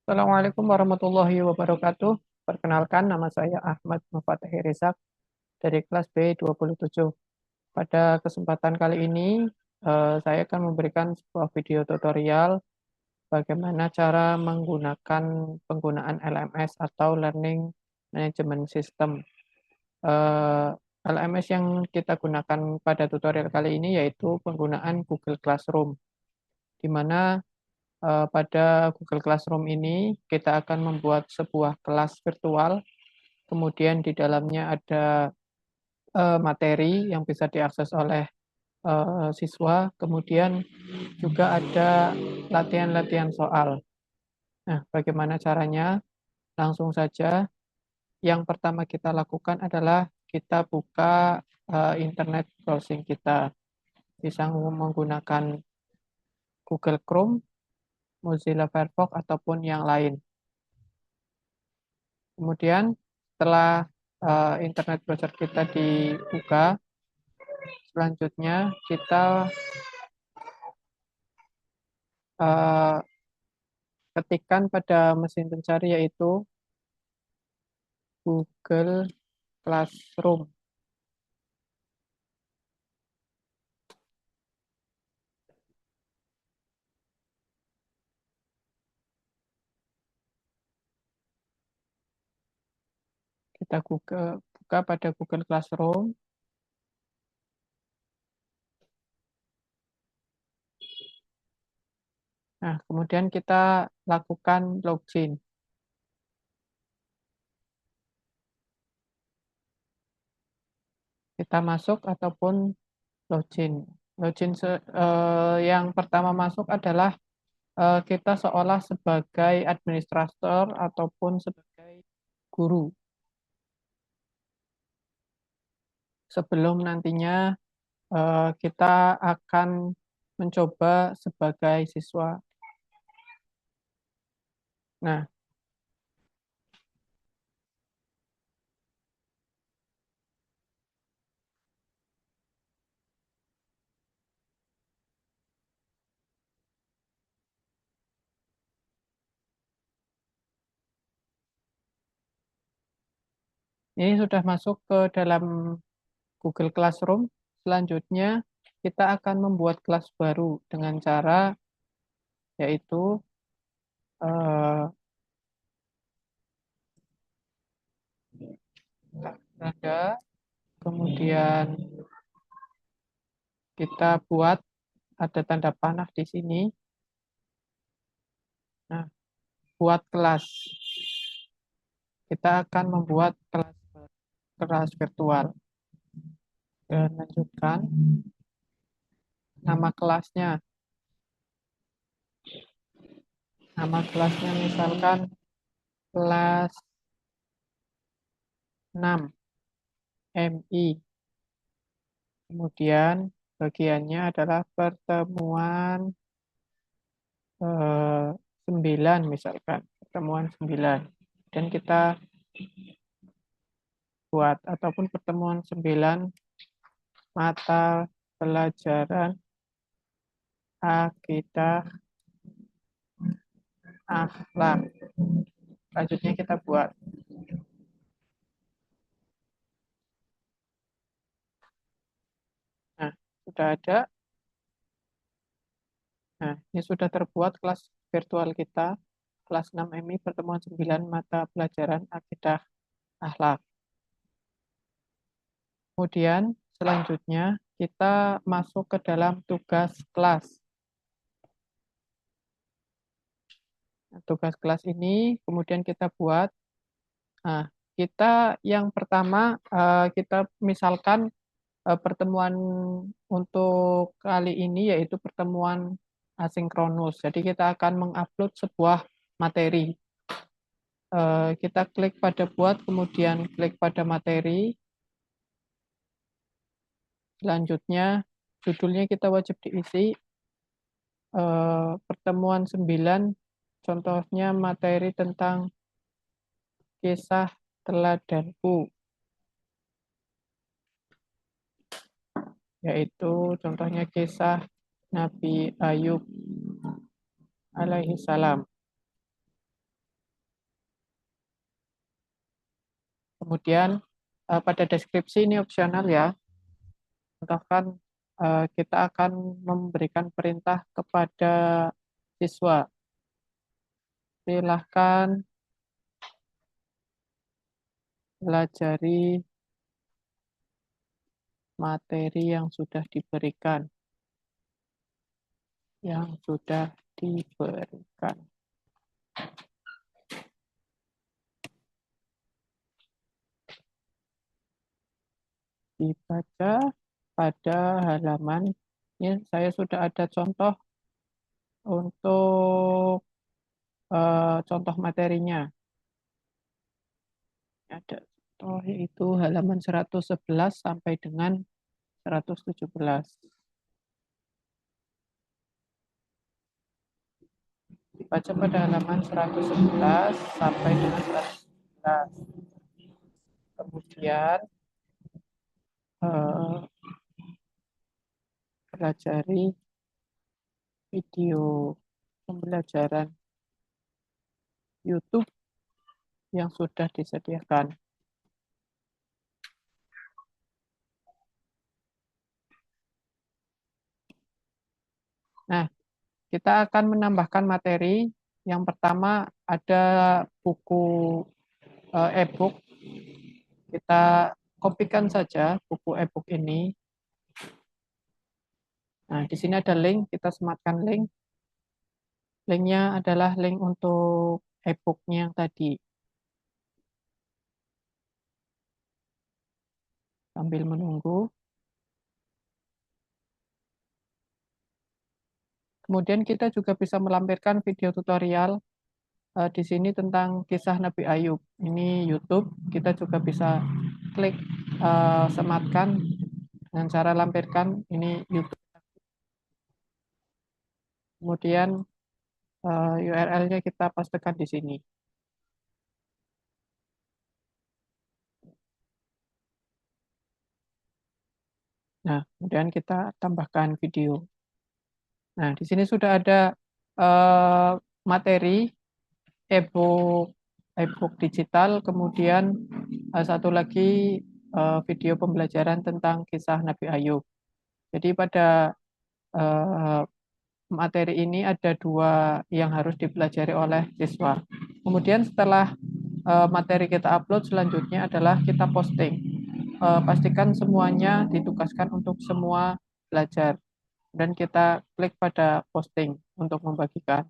Assalamualaikum warahmatullahi wabarakatuh. Perkenalkan, nama saya Ahmad Mufatih Rizak dari kelas B27. Pada kesempatan kali ini, saya akan memberikan sebuah video tutorial bagaimana cara menggunakan penggunaan LMS atau Learning Management System. Eh, LMS yang kita gunakan pada tutorial kali ini yaitu penggunaan Google Classroom, di mana pada Google Classroom ini kita akan membuat sebuah kelas virtual, kemudian di dalamnya ada materi yang bisa diakses oleh siswa, kemudian juga ada latihan-latihan soal. Nah, bagaimana caranya? Langsung saja, yang pertama kita lakukan adalah kita buka internet browsing kita. Bisa menggunakan Google Chrome, Mozilla Firefox, ataupun yang lain. Kemudian setelah internet browser kita dibuka, selanjutnya kita uh, ketikkan pada mesin pencari yaitu Google Classroom. Kita buka pada Google Classroom. Nah, kemudian kita lakukan login. Kita masuk ataupun login. Yang pertama masuk adalah kita seolah sebagai administrator ataupun sebagai guru. Sebelum nantinya kita akan mencoba sebagai siswa. Nah, ini sudah masuk ke dalam Google Classroom. Selanjutnya, kita akan membuat kelas baru dengan cara yaitu eh, ada, kemudian kita buat ada tanda panah di sini. Nah, buat kelas. Kita akan membuat kelas virtual. Dan lanjutkan nama kelasnya. Nama kelasnya misalkan kelas 6 MI. Kemudian bagiannya adalah pertemuan 9 misalkan. Pertemuan 9. Dan kita buat ataupun pertemuan 9 mata pelajaran akidah akhlak. Selanjutnya kita buat. Nah, sudah ada. Nah, ini sudah terbuat kelas virtual kita, kelas 6 MI pertemuan 9 mata pelajaran akidah akhlak. Kemudian selanjutnya kita masuk ke dalam tugas kelas. Nah, tugas kelas ini kemudian kita buat. Nah, kita yang pertama kita misalkan pertemuan untuk kali ini yaitu pertemuan asinkronus. Jadi kita akan mengupload sebuah materi. Kita klik pada buat, kemudian klik pada materi. Selanjutnya judulnya kita wajib diisi pertemuan 9, contohnya materi tentang kisah teladanku, yaitu contohnya kisah Nabi Ayub alaihi salam. Kemudian pada deskripsi ini opsional ya. Contohkan kita akan memberikan perintah kepada siswa. Silahkan pelajari materi yang sudah diberikan. Yang sudah diberikan. Dibaca pada halaman. Ini saya sudah ada contoh untuk contoh materinya. Ada contoh yaitu halaman 111 sampai dengan 117. Dibaca pada halaman 111 sampai dengan 117. Kemudian pelajari video pembelajaran YouTube yang sudah disediakan. Nah, kita akan menambahkan materi. Yang pertama ada buku e-book. Kita kopikan saja buku e-book ini. Nah, di sini ada link, kita sematkan link. Linknya adalah link untuk e-booknya yang tadi. Sambil menunggu. Kemudian kita juga bisa melampirkan video tutorial di sini tentang kisah Nabi Ayub. Ini YouTube, kita juga bisa klik sematkan dengan cara lampirkan ini YouTube. Kemudian URL-nya kita pastekan di sini. Nah, kemudian kita tambahkan video. Nah, di sini sudah ada materi e-book digital, kemudian satu lagi video pembelajaran tentang kisah Nabi Ayub. Jadi pada materi ini ada dua yang harus dipelajari oleh siswa. Kemudian setelah materi kita upload, selanjutnya adalah kita posting. Pastikan semuanya ditugaskan untuk semua belajar. Dan kita klik pada posting untuk membagikan.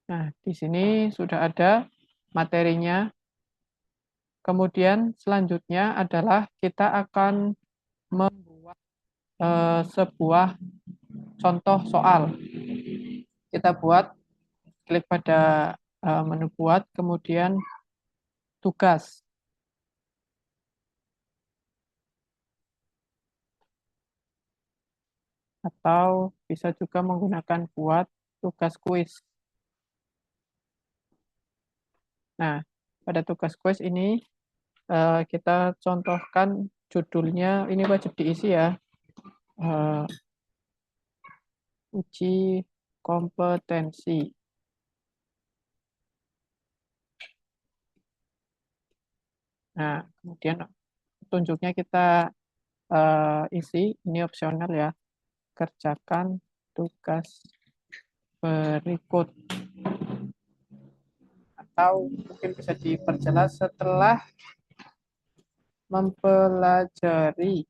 Nah, di sini sudah ada materinya. Kemudian selanjutnya adalah kita akan membuat sebuah contoh soal. Kita buat, klik pada menu buat, kemudian tugas. Atau bisa juga menggunakan buat tugas kuis. Nah, pada tugas kuis ini kita contohkan judulnya, ini wajib diisi ya, uji kompetensi. Nah, kemudian tunjuknya kita isi, ini opsional ya, kerjakan tugas berikut. Atau mungkin bisa diperjelas setelah mempelajari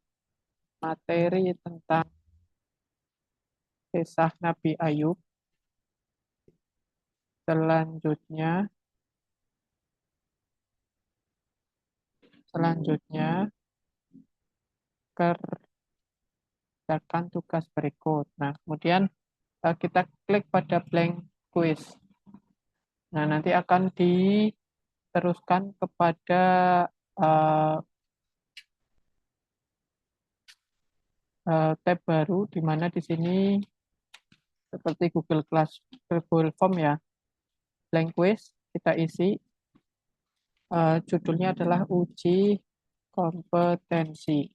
materi tentang kisah Nabi Ayub, selanjutnya kerjakan tugas berikut. Nah, kemudian kita klik pada blank quiz. Nah, nanti akan diteruskan kepada tab baru, di mana di sini seperti Google Form ya, blank quiz, kita isi. Judulnya adalah uji kompetensi.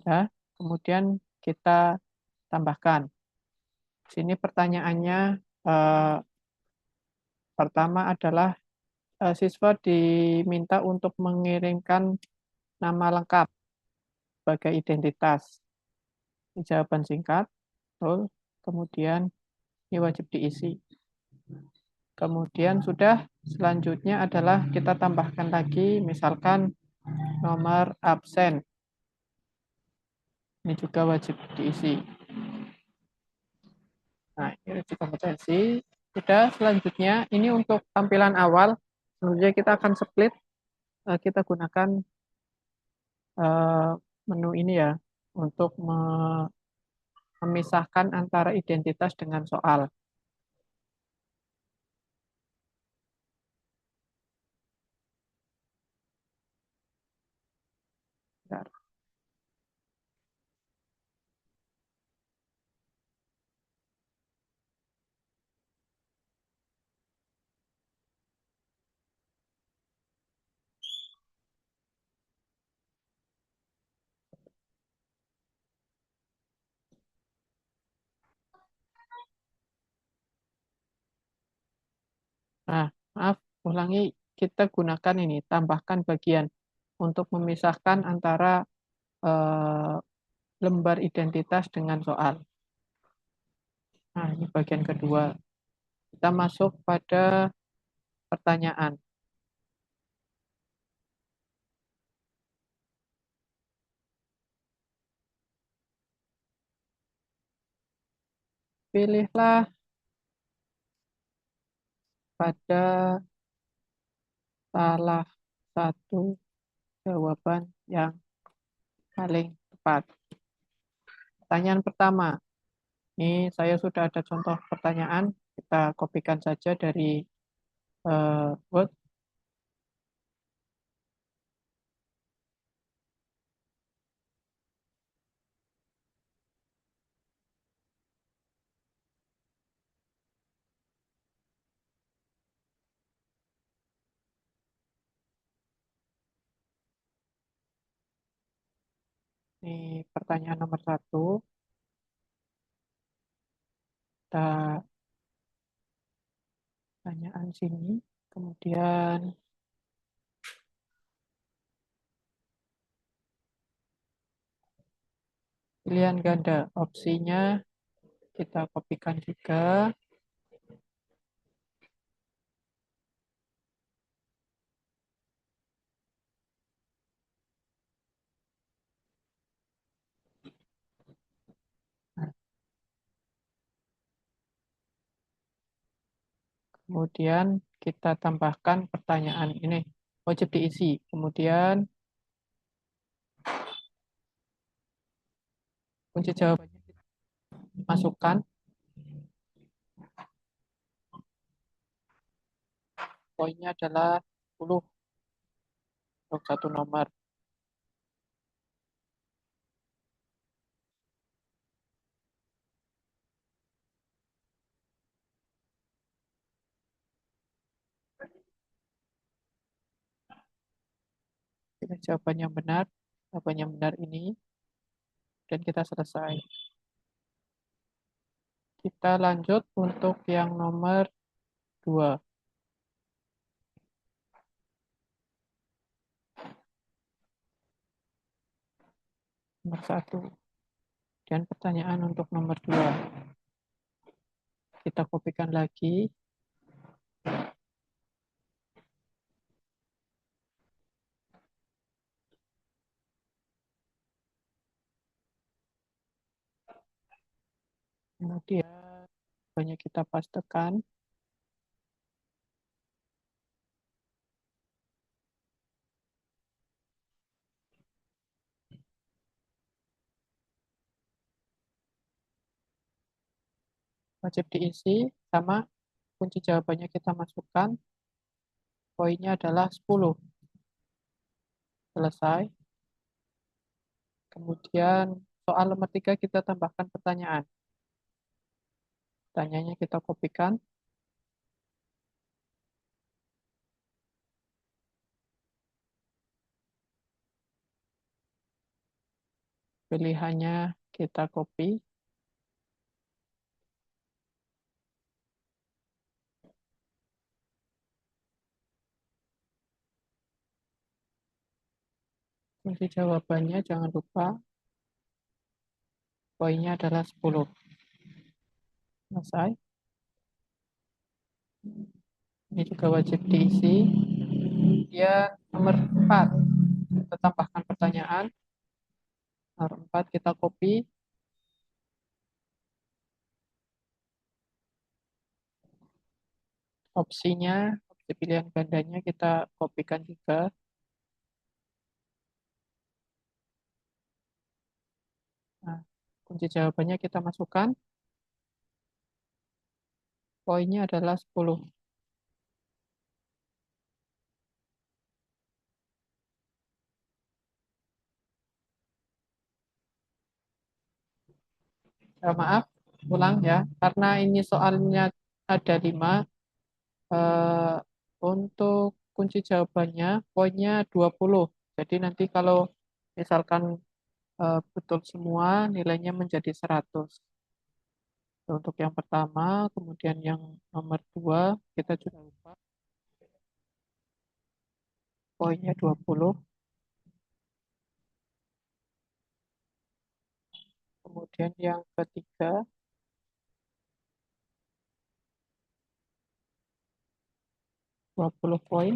Ya, kemudian kita tambahkan. Sini pertanyaannya pertama adalah siswa diminta untuk mengirimkan nama lengkap sebagai identitas. Ini jawaban singkat, betul. Kemudian ini wajib diisi. Kemudian sudah selanjutnya adalah kita tambahkan lagi misalkan nomor absen. Ini juga wajib diisi. Nah, ini uji kompetensi. Sudah selanjutnya ini untuk tampilan awal. Selanjutnya kita akan split. Kita gunakan menu ini ya untuk memisahkan antara identitas dengan soal. Bentar. Nah, maaf, ulangi. Kita gunakan ini, tambahkan bagian untuk memisahkan antara eh, lembar identitas dengan soal. Nah, ini bagian kedua. Kita masuk pada pertanyaan. Pilihlah pada salah satu jawaban yang paling tepat. Pertanyaan pertama. Ini saya sudah ada contoh pertanyaan. Kita kopikan saja dari Word. Ini pertanyaan nomor satu. Kita pertanyaan sini. Kemudian pilihan ganda. Opsinya kita kopikan juga. Kemudian kita tambahkan pertanyaan ini. Wajib diisi. Kemudian kunci jawabannya kita masukkan. Poinnya adalah 10 untuk satu nomor. Pilih jawaban yang benar. Jawaban yang benar ini. Dan kita selesai. Kita lanjut untuk yang nomor 2. Nomor 1. Dan pertanyaan untuk nomor 2. Kita kopikan lagi. Kemudian banyak kita pastekan. Wajib diisi sama kunci jawabannya kita masukkan. Poinnya adalah 10. Selesai. Kemudian soal nomor 3 kita tambahkan pertanyaan. Pertanyaannya kita kopikan. Pilihannya kita copy. Kunci jawabannya jangan lupa poinnya adalah 10. Selesai. Ini juga wajib diisi. Dia nomor 4. Kita tambahkan pertanyaan. Nomor 4 kita copy. Opsinya, opsi pilihan gandanya kita kopikan juga. Nah, kunci jawabannya kita masukkan. Poinnya adalah 10. Maaf, ulang ya. Karena ini soalnya ada 5, eh, untuk kunci jawabannya poinnya 20. Jadi nanti kalau misalkan betul semua nilainya menjadi 100. Untuk yang pertama, kemudian yang nomor 2 kita juga lupa poinnya 20. Kemudian yang ketiga 20 poin.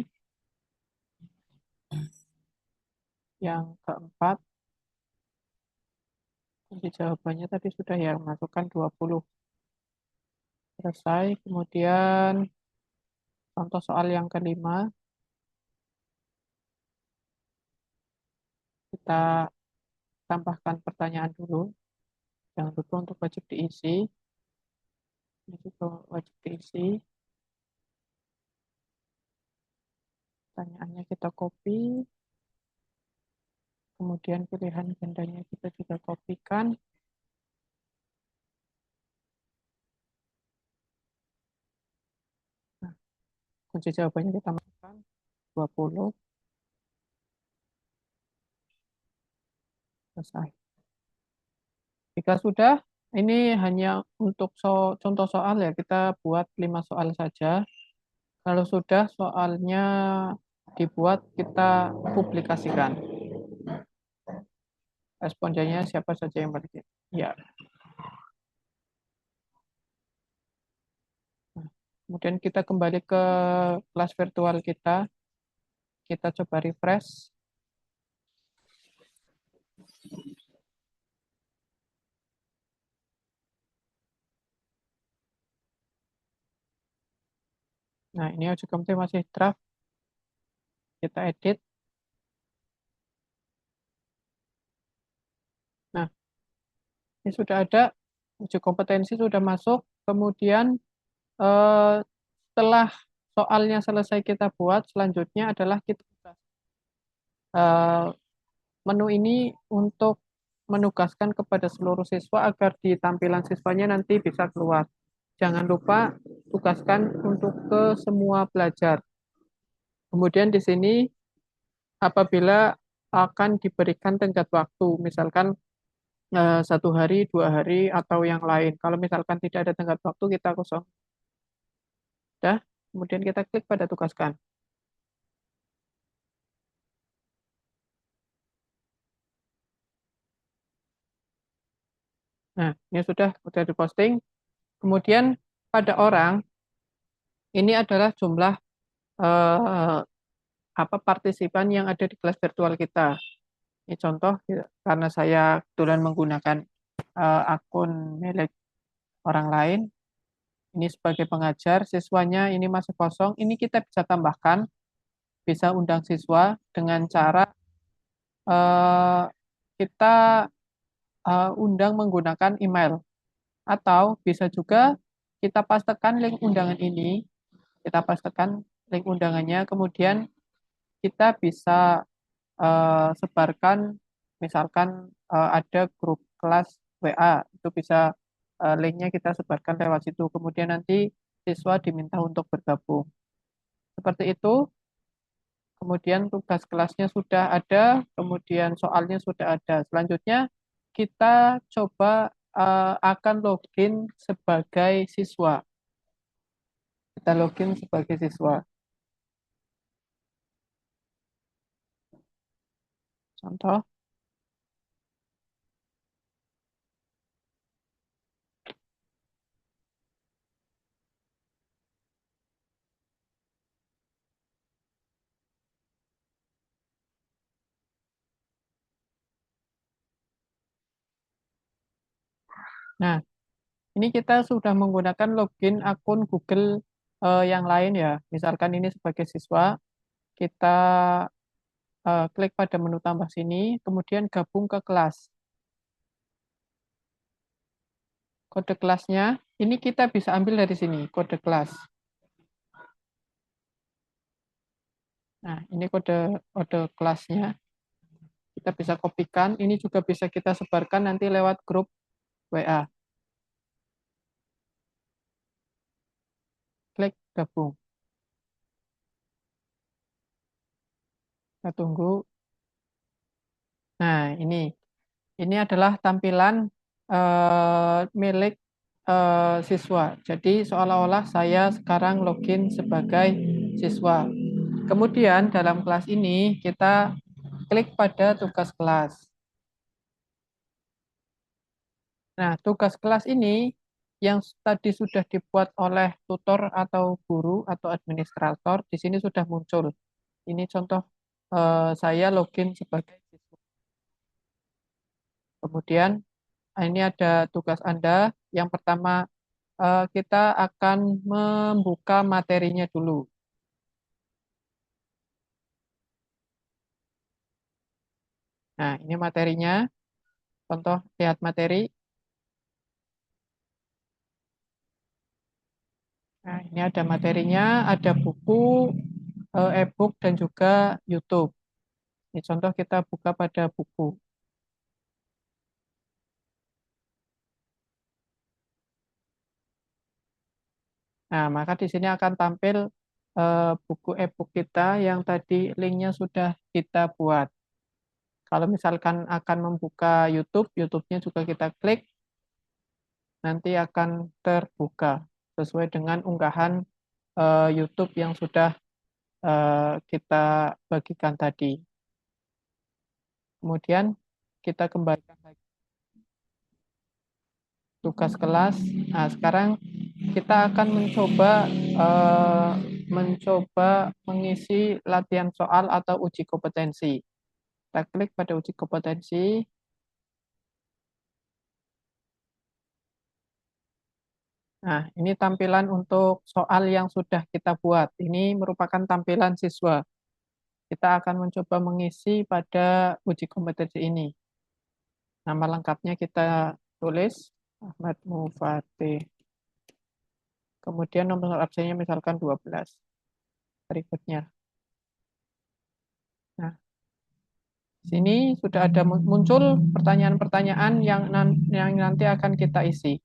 Yang keempat kunci jawabannya tadi sudah ya, masukkan 20. Selesai. Kemudian contoh soal yang kelima, kita tambahkan pertanyaan dulu. Jangan lupa untuk wajib diisi. Ini juga wajib diisi. Pertanyaannya kita copy. Kemudian pilihan gandanya kita juga kopikan. Nah, kunci jawabannya kita masukkan 20. Selesai. Jika sudah, ini hanya untuk contoh soal ya, kita buat 5 soal saja. Kalau sudah soalnya dibuat, kita publikasikan. Respondennya siapa saja yang berikut. Ya. Nah, kemudian kita kembali ke kelas virtual kita. Kita coba refresh. Nah, ini uji komite masih draft. Kita edit. Nah, ini sudah ada. Uji kompetensi sudah masuk. Kemudian setelah soalnya selesai kita buat, selanjutnya adalah kita eh, menu ini untuk menugaskan kepada seluruh siswa agar di tampilan siswanya nanti bisa keluar. Jangan lupa tugaskan untuk ke semua pelajar. Kemudian di sini apabila akan diberikan tenggat waktu, misalkan 1 hari, 2 hari, atau yang lain. Kalau misalkan tidak ada tenggat waktu, kita kosong. Dah, kemudian kita klik pada tugaskan. Nah, ini sudah diposting. Kemudian pada orang, ini adalah jumlah eh, apa partisipan yang ada di kelas virtual kita. Ini contoh, ya, karena saya kebetulan menggunakan akun milik orang lain. Ini sebagai pengajar, siswanya ini masih kosong. Ini kita bisa tambahkan, bisa undang siswa dengan cara eh, kita undang menggunakan email. Atau bisa juga kita pastekan link undangan ini, kita pastekan link undangannya, kemudian kita bisa sebarkan, misalkan ada grup kelas WA, itu bisa linknya kita sebarkan lewat situ. Kemudian nanti siswa diminta untuk bergabung. Seperti itu. Kemudian tugas kelasnya sudah ada, kemudian soalnya sudah ada. Selanjutnya kita coba akan login sebagai siswa. Kita login sebagai siswa. Contoh. Nah, ini kita sudah menggunakan login akun Google yang lain ya. Misalkan ini sebagai siswa, kita klik pada menu tambah sini, kemudian gabung ke kelas. Kode kelasnya, ini kita bisa ambil dari sini, kode kelas. Nah, ini kode kode kelasnya. Kita bisa kopikan, ini juga bisa kita sebarkan nanti lewat grup WA. Klik gabung. Kita tunggu. Nah, ini adalah tampilan milik siswa. Jadi seolah-olah saya sekarang login sebagai siswa. Kemudian dalam kelas ini kita klik pada tugas kelas. Nah, tugas kelas ini yang tadi sudah dibuat oleh tutor atau guru atau administrator, di sini sudah muncul. Ini contoh saya login sebagai siswa. Kemudian ini ada tugas Anda. Yang pertama, kita akan membuka materinya dulu. Nah, ini materinya. Contoh, lihat materi. Nah, ini ada materinya, ada buku, e-book, dan juga YouTube. Ini contoh kita buka pada buku. Nah, maka di sini akan tampil buku e-book kita yang tadi linknya sudah kita buat. Kalau misalkan akan membuka YouTube, YouTube-nya juga kita klik, nanti akan terbuka sesuai dengan unggahan YouTube yang sudah kita bagikan tadi. Kemudian kita kembalikan lagi tugas kelas. Nah, sekarang kita akan mencoba mengisi latihan soal atau uji kompetensi. Kita klik pada uji kompetensi. Nah, ini tampilan untuk soal yang sudah kita buat. Ini merupakan tampilan siswa. Kita akan mencoba mengisi pada uji kompetensi ini. Nama lengkapnya kita tulis, Ahmad Mufatih. Kemudian nomor absennya misalkan 12. Berikutnya. Nah, sini sudah ada muncul pertanyaan-pertanyaan yang nanti akan kita isi.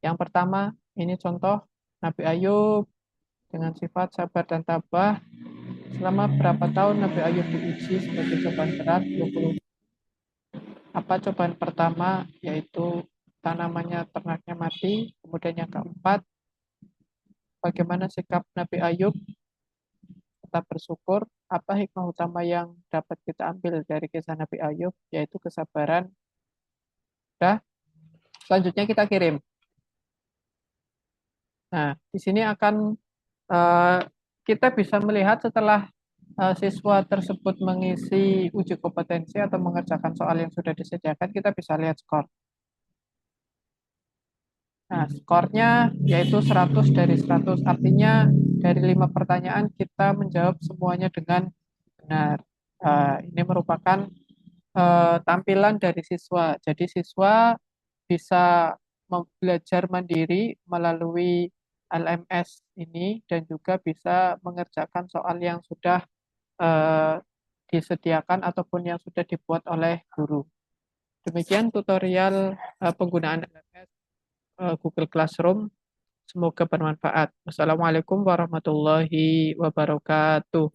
Yang pertama, ini contoh Nabi Ayub dengan sifat sabar dan tabah. Selama berapa tahun Nabi Ayub diuji sebagai cobaan berat? 20. Apa cobaan pertama? Yaitu tanamannya, ternaknya mati. Kemudian yang keempat, bagaimana sikap Nabi Ayub? Tetap bersyukur. Apa hikmah utama yang dapat kita ambil dari kisah Nabi Ayub? Yaitu kesabaran. Dah, selanjutnya kita kirim. Nah, di sini akan eh, kita bisa melihat setelah siswa tersebut mengisi uji kompetensi atau mengerjakan soal yang sudah disediakan, kita bisa lihat skor. Nah, skornya yaitu 100 dari 100. Artinya dari 5 pertanyaan kita menjawab semuanya dengan benar. Ini merupakan tampilan dari siswa. Jadi siswa bisa belajar mandiri melalui LMS ini dan juga bisa mengerjakan soal yang sudah eh, disediakan ataupun yang sudah dibuat oleh guru. Demikian tutorial penggunaan LMS Google Classroom. Semoga bermanfaat. Wassalamualaikum warahmatullahi wabarakatuh.